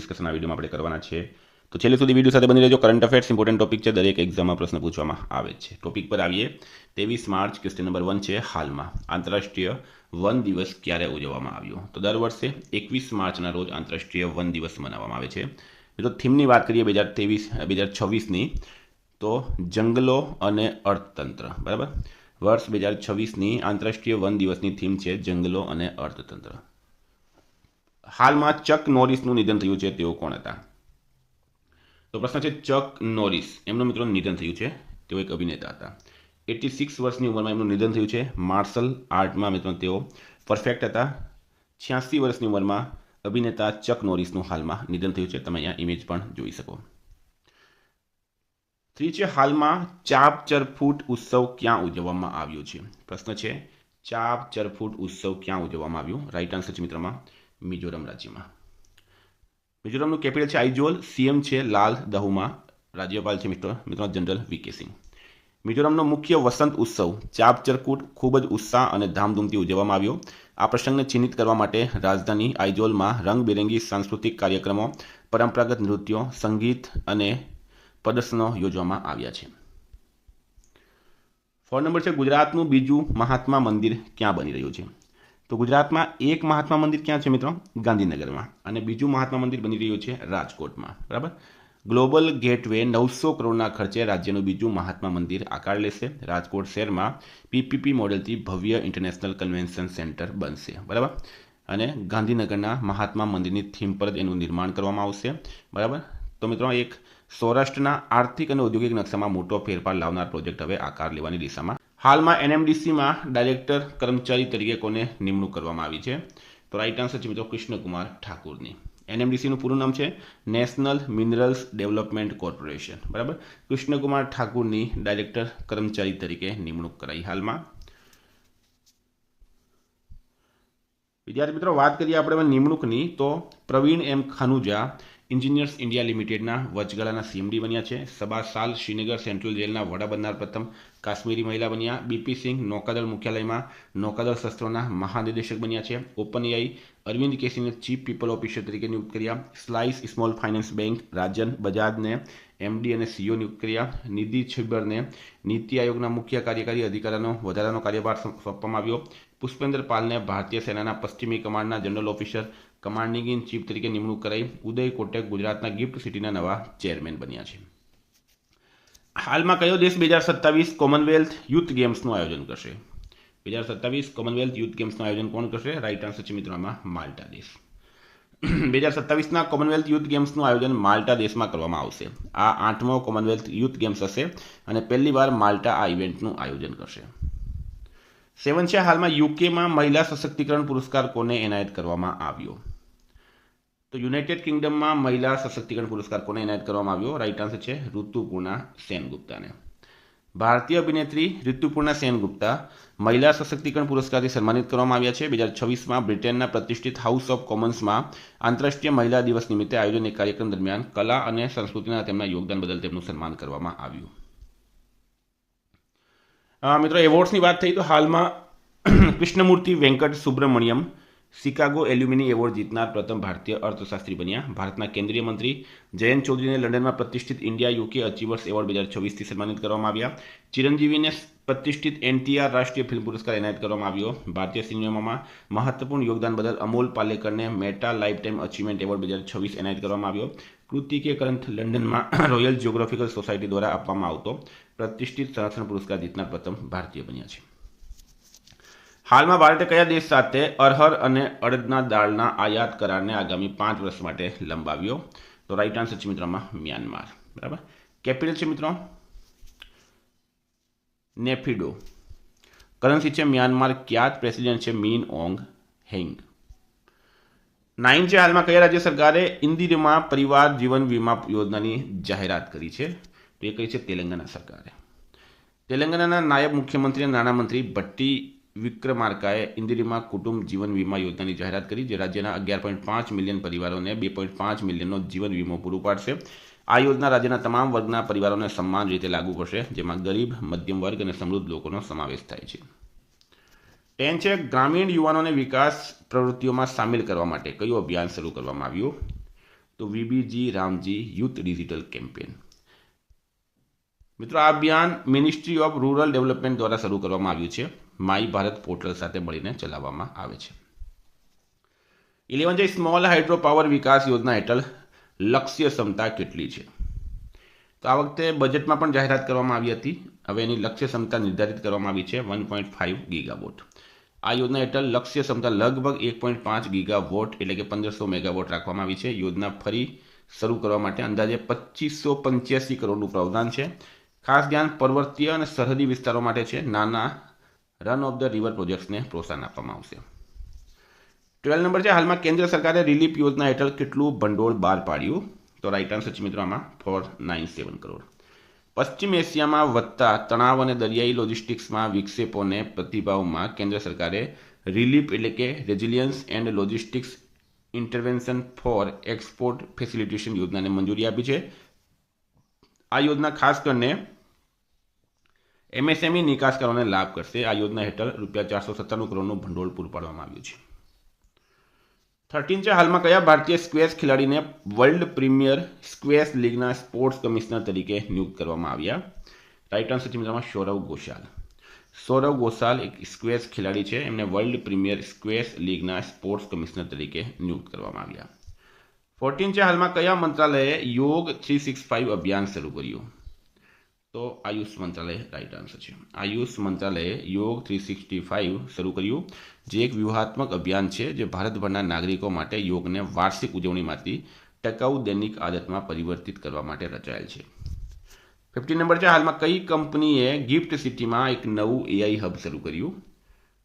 Discussion આ વિડીયોમાં આપણે કરવાના છે. તો છેલ્લે સુધી વિડીયો સાથે બની રહેજો. કરંટ અફેર્સ ઇમ્પોર્ટન્ટ ટોપિક છે, દરેક એક્ઝામમાં પ્રશ્ન પૂછવામાં આવે છે. ટોપિક પર આવીએ. 23 માર્ચ ક્વેશ્ચન નંબર 1 છે. હાલમાં આંતરરાષ્ટ્રીય વન દિવસ ક્યારે ઉજવવામાં આવ્યો? તો દર વર્ષે 21 માર્ચના રોજ આંતરરાષ્ટ્રીય વન દિવસ મનાવવામાં આવે છે. મિત્રો થીમની વાત કરીએ 2026ની, તો જંગલો અને અર્થતંત્ર. બરાબર, વર્ષ 2026ની આંતરરાષ્ટ્રીય વન દિવસની થીમ છે જંગલો અને અર્થતંત્ર. હાલમાં ચક નોરિસનું નિધન થયું છે, તેઓ કોણ હતા? તો પ્રશ્ન છે ચક નોરિસ, એમનું મિત્રો નિધન થયું છે. તેઓ એક અભિનેતા હતા. 86 વર્ષની ઉંમરમાં એમનું નિધન થયું છે. માર્શલ આર્ટમાં મિત્રો તેઓ પરફેક્ટ હતા. 86 વર્ષની ઉંમરમાં અભિનેતા ચક નોરિસનું હાલમાં નિધન થયું છે. તમે અહીંયા ઇમેજ પણ જોઈ શકો. 3 છે હાલમાં ચાપ ચરફૂટ ઉત્સવ ક્યાં ઉજવવામાં આવ્યો છે? પ્રશ્ન છે ચાપ ચરફૂટ ઉત્સવ ક્યાં ઉજવવામાં આવ્યો? રાઈટ આન્સર છે મિત્રોમાં મિઝોરમ રાજ્યમાં. મિઝોરમનું કેપિટલ છે આઇઝોલ. સીએમ છે લાલ દહુમા. રાજ્યપાલ છે મિત્રો જનરલ વીકે સિંહ. મિઝોરમનો મુખ્ય વસંત ઉત્સવ ચાપ ચરફૂટ ખૂબ જ ઉત્સાહ અને ધામધૂમથી ઉજવવામાં આવ્યો. આ પ્રસંગને ચિહ્નિત કરવા માટે રાજધાની આઇઝોલમાં રંગબેરંગી સાંસ્કૃતિક કાર્યક્રમો, પરંપરાગત નૃત્યો, સંગીત અને પ્રદર્શનો યોજવામાં આવ્યા છે. 4 નંબર છે ગુજરાતનું બીજું મહાત્મા મંદિર ક્યાં બની રહ્યું છે? તો ગુજરાતમાં એક મહાત્મા મંદિર ક્યાં છે મિત્રો? ગાંધીનગરમાં. અને બીજું મહાત્મા મંદિર બની રહ્યું છે રાજકોટમાં. બરાબર, ગ્લોબલ ગેટવે 900 કરોડના ખર્ચે રાજ્યનું બીજું મહાત્મા મંદિર આકાર લેશે. રાજકોટ શહેરમાં પીપીપી મોડેલથી ભવ્ય ઇન્ટરનેશનલ કન્વેન્શન સેન્ટર બનશે. બરાબર, અને ગાંધીનગરના મહાત્મા મંદિરની થીમ પર જ એનું નિર્માણ કરવામાં આવશે. બરાબર, તો મિત્રો એક સૌરાષ્ટ્રના આર્થિક અને ઔદ્યોગિક નકશામાં મોટો ફેરફાર લાવનાર પ્રોજેક્ટ હવે આકાર લેવાની દિશામાં. હાલમાં એનએમડીસીમાં ડાયરેક્ટર કર્મચારી તરીકે કોને નિમણૂક કરવામાં આવી છે? તો રાઈટ આન્સર છે મિત્રો કૃષ્ણકુમાર ઠાકુરની. એનએમડીસીનું પૂરું નામ છે નેશનલ મિનરલ્સ ડેવલપમેન્ટ કોર્પોરેશન. બરાબર, કૃષ્ણકુમાર ઠાકુરની ડાયરેક્ટર કર્મચારી તરીકે નિમણૂક કરાઈ હાલમાં. વિદ્યાર્થી મિત્રો વાત કરીએ આપણે નિમણૂકની, તો પ્રવીણ એમ ખાનુજા એન્જિનિયર્સ ઇન્ડિયા લિમિટેડના વચગાળાના સીએમડી બન્યા છે. સબા સાલ શ્રીનગર સેન્ટ્રલ જેલના વડા બનનાર પ્રથમ કાશ્મીરી મહિલા બન્યા. બીપી સિંહ નૌકાદળ મુખ્યાલયમાં નૌકાદળ શસ્ત્રોના મહાનિદેશક બન્યા છે. ઓપન એઆઈ અરવિંદ કેસીને ચીફ પીપલ ઓફિસર તરીકે નિયુક્ત કર્યા. Slice small finance bank Rajan બજાજને એમડી અને સીઓ નિયુક્ત કર્યા. નિધિ છિબ્બરને નીતિ આયોગના મુખ્ય કાર્યકારી અધિકારીનો વધારાનો કાર્યભાર સોંપવામાં આવ્યો. પુષ્પેન્દ્ર પાલને ભારતીય સેનાના પશ્ચિમી કમાન્ડના general officer commanding in chief તરીકે નિમણૂક કરાઈ. ઉદય કોટક ગુજરાતના ગિફ્ટ સિટીના નવા ચેરમેન બન્યા છે. હાલમાં કયો દેશ 2027 કોમનવેલ્થ યુથ ગેમ્સનું આયોજન કરશે? 2027 કોમનવેલ્થ યુથ ગેમ્સનું આયોજન કોણ કરશે? રાઈટ આન્સર છે મિત્રો આમાં માલ્ટા દેશ. 2027ના કોમનવેલ્થ યુથ ગેમ્સનું આયોજન માલ્ટા દેશમાં કરવામાં આવશે. આ 8મો કોમનવેલ્થ યુથ ગેમ્સ હશે અને પહેલીવાર માલ્ટા આ ઇવેન્ટનું આયોજન કરશે. 7 છે હાલમાં યુકેમાં મહિલા સશક્તિકરણ પુરસ્કાર કોને એનાયત કરવામાં આવ્યો? તો યુનાઇટેડ કિંગડમમાં મહિલા સશક્તિકરણ પુરસ્કાર કોને એનાયત કરવામાં આવ્યો? રાઈટ આન્સર છે ઋતુપૂર્ણા સેનગુપ્તાને. ભારતીય અભિનેત્રી ઋતુપૂર્ણા સેનગુપ્તા મહિલા સશક્તિકરણ પુરસ્કારથી સન્માનિત કરવામાં આવ્યા છે. 2026માં બ્રિટનના પ્રતિષ્ઠિત હાઉસ ઓફ કોમન્સમાં આંતરરાષ્ટ્રીય મહિલા દિવસ નિમિત્તે આયોજન એક કાર્યક્રમ દરમિયાન કલા અને સંસ્કૃતિના તેમના યોગદાન બદલ તેમનું સન્માન કરવામાં આવ્યું. મિત્રો એવોર્ડ્સની વાત થઈ તો હાલમાં Krishnamurthy Venkata Subramanian Chicago alumni award જીતનાર પ્રથમ ભારતીય અર્થશાસ્ત્રી બન્યા. ભારતના કેન્દ્રીય મંત્રી જયંત ચૌધરીને લંડનમાં પ્રતિષ્ઠિત ઇન્ડિયા યુકે અચીવર્સ એવોર્ડ 2026થી સન્માનિત કરવામાં આવ્યા. ચિરંજીવીને પ્રતિષ્ઠિત એનટીઆર રાષ્ટ્રીય ફિલ્મ પુરસ્કાર એનાયત કરવામાં આવ્યો. ભારતીય સિનેમામાં મહત્વપૂર્ણ યોગદાન બદલ અમોલ પાલેકરને Meta lifetime achievement award 2026 એનાયત કરવામાં આવ્યો. કૃતિ કે ગ્રંથ લંડનમાં રોયલ જિયોગ્રાફિકલ સોસાયટી દ્વારા આપવામાં આવતો પ્રતિષ્ઠિત સંરક્ષણ પુરસ્કાર જીતનાર પ્રથમ ભારતીય બન્યા છે. હાલમાં ભારતે કયા દેશ સાથે અરહર અને અડદના દાળના આયાત કરારને આગામી 5 વર્ષ માટે લંબાવ્યો? તો રાઈટ આન્સર છે મિત્રોમાં મ્યાનમાર. બરાબર, કેપિટલ છે મિત્રો નેફિડો. કરન્સી છે મ્યાનમાર ક્યાત. પ્રેસિડેન્ટ છે મીન ઓંગ હેંગ. 9 છે હાલમાં કયા રાજ્ય સરકારે ઇન્દિરમા પરિવાર જીવન વીમા યોજનાની જાહેરાત કરી છે? તો એ કરી છે તેલંગાણા સરકારે. તેલંગાણાના નાયબ મુખ્યમંત્રી અને નાણામંત્રી ભટ્ટી વિક્રમાર્કાએ ઇન્દિરમા કુટુંબ જીવન વીમા યોજનાની જાહેરાત કરી, જે રાજ્યના 11.5 મિલિયન પરિવારોને 2.5 મિલિયનનો જીવન વીમો પૂરું પાડશે. આ યોજના રાજ્યના તમામ વર્ગના પરિવારોને સમાન રીતે લાગુ પડશે, જેમાં ગરીબ, મધ્યમ વર્ગ અને સમૃદ્ધ લોકોનો સમાવેશ થાય છે. 10 છે ગ્રામીણ યુવાનોને વિકાસ પ્રવૃત્તિઓમાં સામેલ કરવા માટે કયું અભિયાન શરૂ કરવામાં આવ્યું? તો VBG Ramji youth digital campaign. મિત્રો, આ અભિયાન મિનિસ્ટ્રી ઓફ રૂરલ ડેવલપમેન્ટ દ્વારા શરૂ કરવામાં આવ્યું છે. માય ભારત પોર્ટલ સાથે મળીને ચલાવવામાં આવે છે. 11 છે સ્મોલ હાઇડ્રો પાવર વિકાસ યોજના હેઠળ લક્ષ્ય ક્ષમતા કેટલી છે? તો આ વખતે બજેટમાં પણ જાહેરાત કરવામાં આવી હતી. હવે એની લક્ષ્ય ક્ષમતા નિર્ધારિત કરવામાં આવી છે 1.5 ગીગાવોટ. આ યોજના હેઠળ લક્ષ્ય ક્ષમતા લગભગ 1.5 ગીગાવોટ એટલે કે 1500 મેગાવોટ રાખવામાં આવી છે. યોજના ફરી શરૂ કરવા માટે અંદાજે 2585 કરોડનું પ્રાવધાન છે. ખાસ ધ્યાન પર્વતીય અને સરહદી વિસ્તારો માટે છે. નાના રન ઓફ ધ રિવર પ્રોજેક્ટ્સને પ્રોત્સાહન આપવામાં આવશે. 12 નંબર છે હાલમાં કેન્દ્ર સરકારે રિલીફ યોજના હેઠળ કેટલું ભંડોળ બહાર પાડ્યું? તો રાઇટ આન્સર છે મિત્રો આમાં 497 કરોડ. પશ્ચિમ એશિયામાં વધતા તણાવ અને દરિયાઈ લોજિસ્ટિક્સમાં વિક્ષેપોને પ્રતિભાવમાં કેન્દ્ર સરકારે રિલીફ એટલે કે resilience and logistics intervention for export facilitation યોજનાને મંજૂરી આપી છે. આ યોજના ખાસ કરીને એમએસએમઈ નિકાસકારોને લાભ કરશે. આ યોજના હેઠળ ₹497 કરોડનું ભંડોળ પૂરું પાડવામાં આવ્યું છે. 13 છે હાલમાં કયા ભારતીય સ્ક્વેશ ખેલાડીને વર્લ્ડ પ્રીમિયર સ્ક્વેશ લીગના સ્પોર્ટ્સ કમિશનર તરીકે નિયુક્ત કરવામાં આવ્યા? રાઇટ આન્સર છે મિત્રોમાં સૌરવ ઘોષાલ. સૌરવ ઘોષાલ એક સ્ક્વેશ ખેલાડી છે. એમને વર્લ્ડ પ્રીમિયર સ્ક્વેશ લીગના સ્પોર્ટ્સ કમિશનર તરીકે નિયુક્ત કરવામાં આવ્યા. 14 છે હાલમાં કયા મંત્રાલયે યોગ 365 અભિયાન શરૂ કર્યું? તો આયુષ મંત્રાલય રાઇટ આન્સર છે. આયુષ મંત્રાલયે યોગ 365 શરૂ કર્યું, જે એક વ્યૂહાત્મક અભિયાન છે જે ભારતભરના નાગરિકો માટે યોગને વાર્ષિક ઉજવણીમાંથી ટકાઉ દૈનિક આદતમાં પરિવર્તિત કરવા માટે રચાયેલ છે. 15 નંબર છે હાલમાં કઈ કંપનીએ ગિફ્ટ સિટીમાં એક નવું એઆઈ હબ શરૂ કર્યું?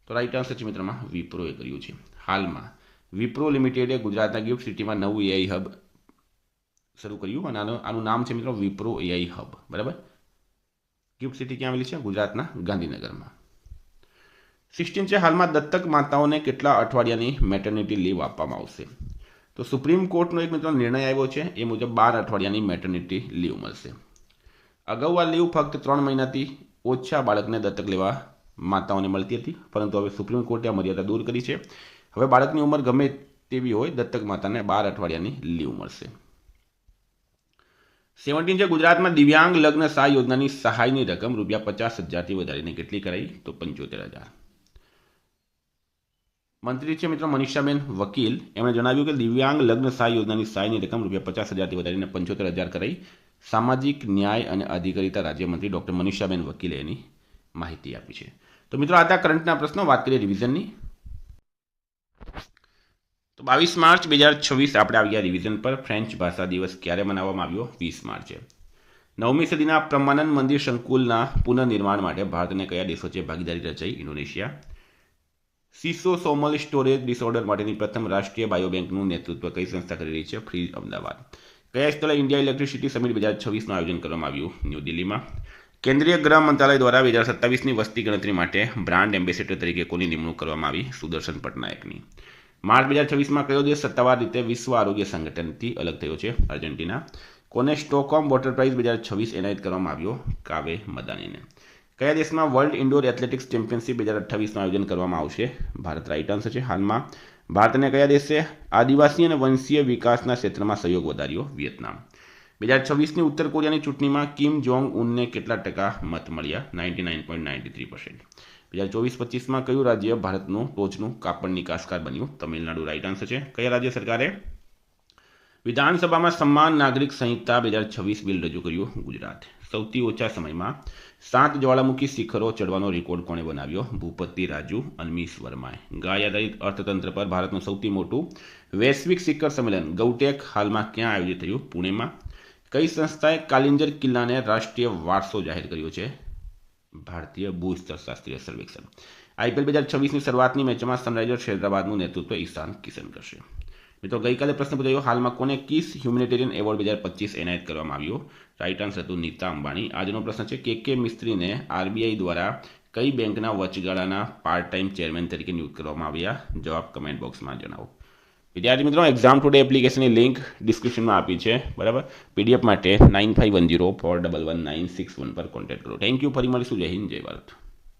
તો રાઇટ આન્સર છે મિત્રોમાં વિપ્રોએ કર્યું છે. હાલમાં વિપ્રો લિમિટેડે ગુજરાતના ગિફ્ટ સિટીમાં નવું એઆઈ હબ શરૂ કર્યું અને આનું નામ છે મિત્રો વિપ્રો એઆઈ હબ. બરાબર. ગિફ્ટ સિટી ક્યાં આવેલી છે? ગુજરાતના ગાંધીનગરમાં. 16 છે હાલમાં દત્તક માતાઓને કેટલા અઠવાડિયાની મેટર્નિટી લીવ આપવામાં આવશે? તો સુપ્રીમ કોર્ટનો એક મિત્રો નિર્ણય આવ્યો છે. એ મુજબ 12 અઠવાડિયાની મેટર્નિટી લીવ મળશે. અગાઉ આ લીવ ફક્ત 3 મહિનાથી ઓછા બાળકને દત્તક લેવા માતાઓને મળતી હતી, પરંતુ હવે સુપ્રીમ કોર્ટે આ મર્યાદા દૂર કરી છે. હવે બાળકની ઉંમર ગમે તેવી હોય, દત્તક માતાને 12 અઠવાડિયાની લીવ મળશે. 17 છે ગુજરાતમાં દિવ્યાંગ લગ્ન સહાય યોજનાની સહાયની રકમ ₹50,000થી વધારીને કેટલી કરાઈ? તો 75,000. મંત્રી છે મિત્રો મનીષાબેન વકીલ. એમણે જણાવ્યું કે દિવ્યાંગ લગ્ન સહાય યોજનાની સહાયની રકમ ₹50,000થી વધારીને 75,000 કરાઈ. સામાજિક ન્યાય અને અધિકારીતા રાજ્યમંત્રી ડોક્ટર મનીષાબેન વકીલે એની માહિતી આપી છે. તો મિત્રો આ કરંટના પ્રશ્નો. વાત કરીએ રિવિઝનની. તો 22 માર્ચ 2026 આપણે આવી ગયા રિવિઝન પર. ફ્રેન્ચ ભાષા દિવસ ક્યારે મનાવવામાં આવ્યો? 20 માર્ચે. 9મી સદીના બ્રહ્માનંદ મંદિર સંકુલના પુનઃનિર્માણ માટે ભારત અને કયા દેશો વચ્ચે ભાગીદારી રચાઈ? ઇન્ડોનેશિયા. સિસોસોમલ સ્ટોરેજ ડિસઓર્ડર માટેની પ્રથમ રાષ્ટ્રીય બાયોબેંકનું નેતૃત્વ કઈ સંસ્થા કરી રહી છે? ફ્રી અમદાવાદ. કયા સ્થળે ઇન્ડિયા ઇલેક્ટ્રિસિટી સમિટ 2026નું આયોજન કરવામાં આવ્યું? ન્યૂ દિલ્હીમાં. કેન્દ્રીય ગૃહ મંત્રાલય દ્વારા 2027ની વસ્તી ગણતરી માટે બ્રાન્ડ એમ્બેસેડર તરીકે કોની નિમણૂક કરવામાં આવી? સુદર્શન પટનાયકની. માર્ચ 2026માં કયો દેશ સત્તાવાર રીતે વિશ્વ આરોગ્ય સંગઠનથી અલગ થયો છે? અર્જેન્ટિના. કોને સ્ટોકહોમ વોટર પ્રાઇઝ 2026 એનાયત કરવામાં આવ્યો? કાવે મદાનીને. કયા દેશમાં વર્લ્ડ ઇન્ડોર એથ્લેટિક્સ ચેમ્પિયનશિપ 2028નું આયોજન કરવામાં આવશે? ભારત રાઇટ આન્સર છે. હાલમાં ભારત અને કયા દેશે આદિવાસી અને વંશીય વિકાસના ક્ષેત્રમાં સહયોગ વધાર્યો? વિયેતનામ. 2026ની ઉત્તર કોરિયાની ચૂંટણીમાં કિમ જોંગ ઉનને કેટલા ટકા મત મળ્યા? 99.93%. 2024-25માં કયું રાજ્ય ભારતનું ટોચનું કાપડ નિકાસકાર બન્યું? તમિલનાડુ રાઇટ આન્સર છે. કયા રાજ્ય સરકારે વિધાનસભામાં સમાન નાગરિક સંહિતા 2026 બિલ રજૂ કર્યું? ગુજરાત. સૌથી ઓછા સમયમાં 7 જ્વાળામુખી શિખરો ચડવાનો રેકોર્ડ કોણે બનાવ્યો? ભૂપતિ રાજુ અનમીશ વર્માએ. ગાય આધારિત અર્થતંત્ર પર ભારતનું સૌથી મોટું વૈશ્વિક શિખર સંમેલન ગૌટેક હાલમાં ક્યાં આયોજિત થયું? પુણેમાં. કઈ સંસ્થાએ કાલિંજર કિલ્લાને રાષ્ટ્રીય વારસો જાહેર કર્યો છે? ભારતીય ભૂસ્તરશાસ્ત્રીય સર્વેક્ષણ. આઈપીએલ 2026ની શરૂઆતની મેચમાં સનરાઇઝર્સ હૈદરાબાદનું નેતૃત્વ ઈશાન કિશન કરશે. મિત્રો ગઈકાલે પ્રશ્ન પૂછાયો હાલમાં કોને કિસ હ્યુમેનિટેરિયન એવોર્ડ 2025 એનાયત કરવામાં આવ્યો? રાઇટ આન્સર હતું નીતા અંબાણી. આજનો પ્રશ્ન છે કે મિસ્ત્રીને આરબીઆઈ દ્વારા કઈ બેંકના વચગાળાના પાર્ટ ટાઈમ ચેરમેન તરીકે નિયુક્ત કરવામાં આવ્યા? જવાબ કમેન્ટ બોક્સમાં જણાવો. વિદ્યાર્થી મિત્રો એક્ઝામ ટુડે એપ્લિકેશનની લિંક ડિસ્ક્રિપ્શનમાં આપી છે. બરાબર. પીડીએફ માટે 9510411961 પર કોન્ટેક્ટ કરો. Thank you. ફરી મળીશું. જય હિન્દ, જય ભારત.